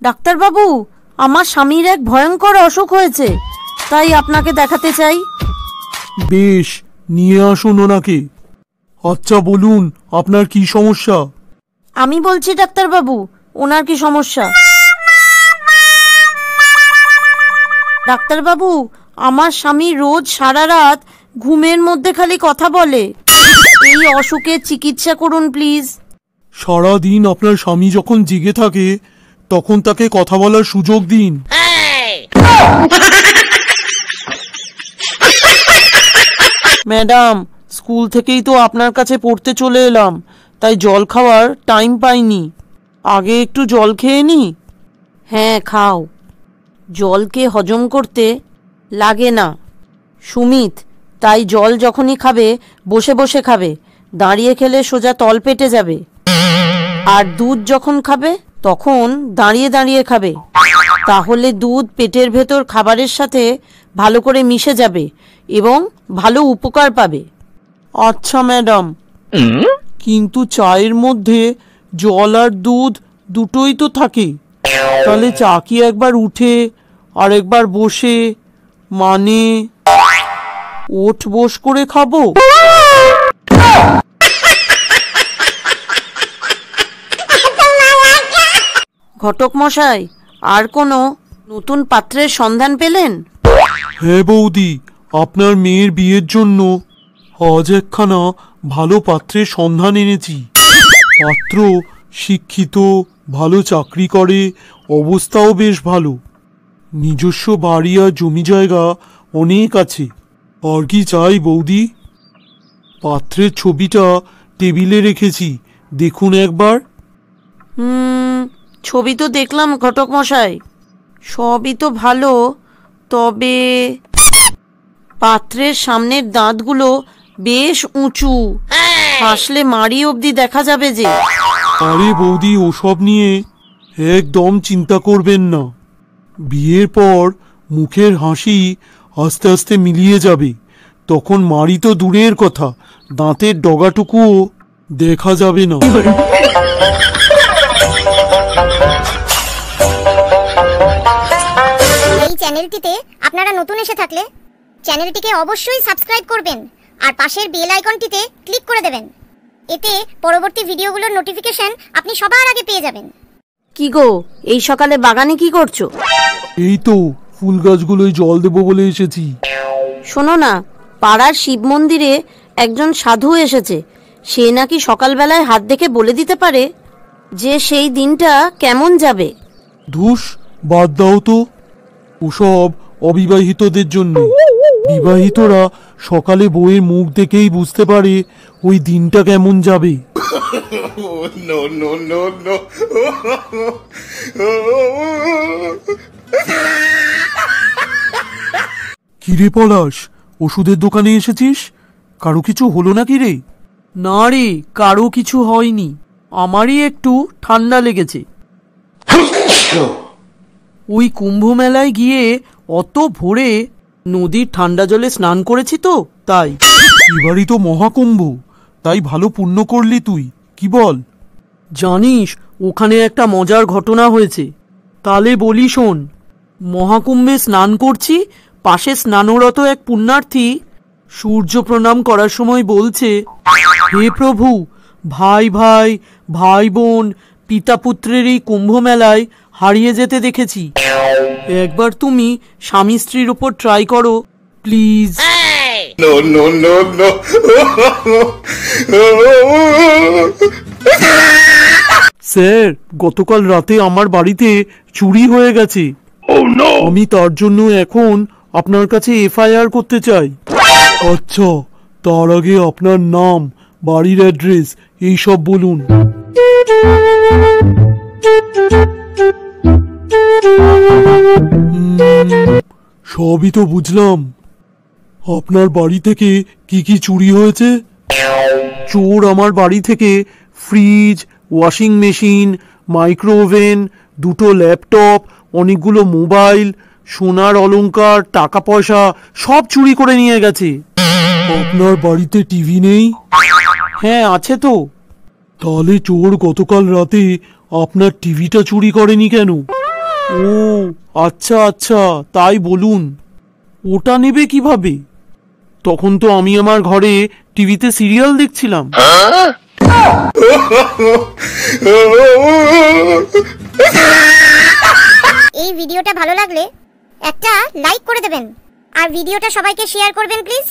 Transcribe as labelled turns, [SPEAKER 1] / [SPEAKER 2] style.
[SPEAKER 1] ডাক্তারবাবু, আমার স্বামীর এক ভয়ঙ্কর অসুখ হয়েছে, তাই আপনাকে দেখাতে চাই।
[SPEAKER 2] বেশ, নিয়ে আসুন ওনাকে। আচ্ছা বলুন, আপনার কি সমস্যা?
[SPEAKER 1] আমি বলছি ডাক্তারবাবু, ওনার কি সমস্যা? ডাক্তারবাবু, আমার স্বামী রোজ সারা রাত ঘুমের মধ্যে খালি কথা বলে। এই অসুখের চিকিৎসা করুন প্লিজ।
[SPEAKER 2] সারাদিন আপনার স্বামী যখন জেগে থাকে তখন তাকে কথা বলার সুযোগ দিন।
[SPEAKER 3] ম্যাডাম, স্কুল থেকেই তো আপনার কাছে পড়তে চলে এলাম, তাই জল খাওয়ার টাইম পাইনি। আগে একটু জল খেয়ে নি।
[SPEAKER 1] হ্যাঁ, খাও। জলকে হজম করতে লাগে না সুমিত, তাই জল যখনই খাবে বসে বসে খাবে, দাঁড়িয়ে খেলে সোজা তল পেটে যাবে। আর দুধ যখন খাবে তখন দাঁড়িয়ে দাঁড়িয়ে খাবে, তাহলে দুধ পেটের ভেতর খাবারের সাথে ভালো করে মিশে যাবে এবং ভালো উপকার পাবে।
[SPEAKER 3] আচ্ছা ম্যাডাম, কিন্তু চায়ের মধ্যে জল আর দুধ দুটোই তো থাকে, তাহলে চা কি একবার উঠে আর একবার বসে, মানে ওঠ বস করে খাবো?
[SPEAKER 1] ঘটক মশাই, আর কোনো নতুন পাত্রের সন্ধান পেলেন?
[SPEAKER 2] হ্যাঁ বৌদি, আপনার মেয়ের বিয়ের জন্য আজ একখানা ভালো পাত্রের সন্ধান এনেছি। পাত্র শিক্ষিত, ভালো চাকরি করে, অবস্থাও বেশ ভালো, নিজস্ব বাড়ি আর জমি জায়গা অনেক আছে। আর কি চাই বৌদি? পাত্রের ছবিটা টেবিলে রেখেছি, দেখুন একবার।
[SPEAKER 1] ছবি তো দেখলাম ঘটক মশাই, সবই তো ভালো, তবে পাত্রের সামনের দাঁতগুলো বেশ উঁচু, হাসলে মাড়ি অবধি দেখা যাবে যে।
[SPEAKER 2] আরে বৌদি, ওসব নিয়ে একদম চিন্তা করবেন না। বিয়ের পর মুখের হাসি আস্তে আস্তে মিলিয়ে যাবে, তখন মাড়ি তো দূরের কথা, দাঁতের ডগাটুকুও দেখা যাবে না।
[SPEAKER 4] এই চ্যানেলটিতে আপনারা নতুন এসে থাকলে চ্যানেলটিকে অবশ্যই সাবস্ক্রাইব করবেন আর পাশের বেল আইকনটিতে ক্লিক করে দেবেন। এতে পরবর্তী ভিডিওগুলোর নোটিফিকেশন আপনি সবার আগে পেয়ে যাবেন।
[SPEAKER 1] কি গো, এই সকালে বাগানে কি করছো?
[SPEAKER 2] এই তো ফুল গাছগুলোয় জল দেবো বলে এসেছি।
[SPEAKER 1] শোনো না, পাড়ার শিব মন্দিরে একজন সাধু এসেছে, সে নাকি সকালবেলায় হাত দেখে বলে দিতে পারে যে সেই দিনটা কেমন যাবে।
[SPEAKER 2] ধুস, বাদ দাও তো, ওসব অবিবাহিতদের জন্য। বিবাহিতরা সকালে বউয়ের মুখ দেখেই বুঝতে পারে ওই দিনটা কেমন যাবে। কিরে পলাশ, ওষুধের দোকানে এসেছিস? কারো কিছু হলো নাকি রে?
[SPEAKER 3] না রে, কারো কিছু হয়নি, আমারই একটু ঠান্ডা লেগেছে। ওই কুম্ভ মেলায় গিয়ে অত ভোরে নদীর ঠান্ডা জলে স্নান করেছি তো, তাই।
[SPEAKER 2] এবারই তো মহাকুম্ভ, তাই ভালো পুণ্য করলি তুই, কি বল?
[SPEAKER 3] জানিস, ওখানে একটা মজার ঘটনা হয়েছে। তাহলে বলি শোন। মহাকুম্ভে স্নান করছি, পাশে স্নানরত এক পুণ্যার্থী সূর্য প্রণাম করার সময় বলছে, হে প্রভু, ভাই ভাই, ভাই বোন, পিতা পুত্রের এই কুম্ভ মেলায় হারিয়ে যেতে দেখেছি, একবার তুমি স্বামী স্ত্রীর উপর ট্রাই করো প্লিজ।
[SPEAKER 2] স্যার, গতকাল রাতে আমার বাড়িতে চুরি হয়ে গেছে। আমি তার জন্য এখন আপনার কাছে এফআইআর করতে চাই। আচ্ছা, তার আগে আপনার নাম, বাড়ির অ্যাড্রেস এইসব বলুন। সবই তো বুঝলাম। আপনার বাড়ি থেকে কি কি চুরি হয়েছে? চোর আমার বাড়ি থেকে ফ্রিজ, ওয়াশিং মেশিন, মাইক্রোওভেন, দুটো ল্যাপটপ, অনেকগুলো মোবাইল, সোনার অলংকার, টাকা পয়সা সব চুরি করে নিয়ে গেছে। আপনার বাড়িতে টিভি নেই?
[SPEAKER 3] হ্যাঁ, আছে তো।
[SPEAKER 2] তাহলে চোর গতকাল রাতে আপনার টিভিটা চুরি করেনি কেন? ও আচ্ছা আচ্ছা, তাই বলুন। ওটা নেবে কিভাবে? তখন তো আমি আমার ঘরে টিভিতে সিরিয়াল দেখছিলাম।
[SPEAKER 4] এই ভিডিওটা ভালো লাগলে একটা লাইক করে দেবেন আর ভিডিওটা সবাইকে শেয়ার করবেন প্লিজ।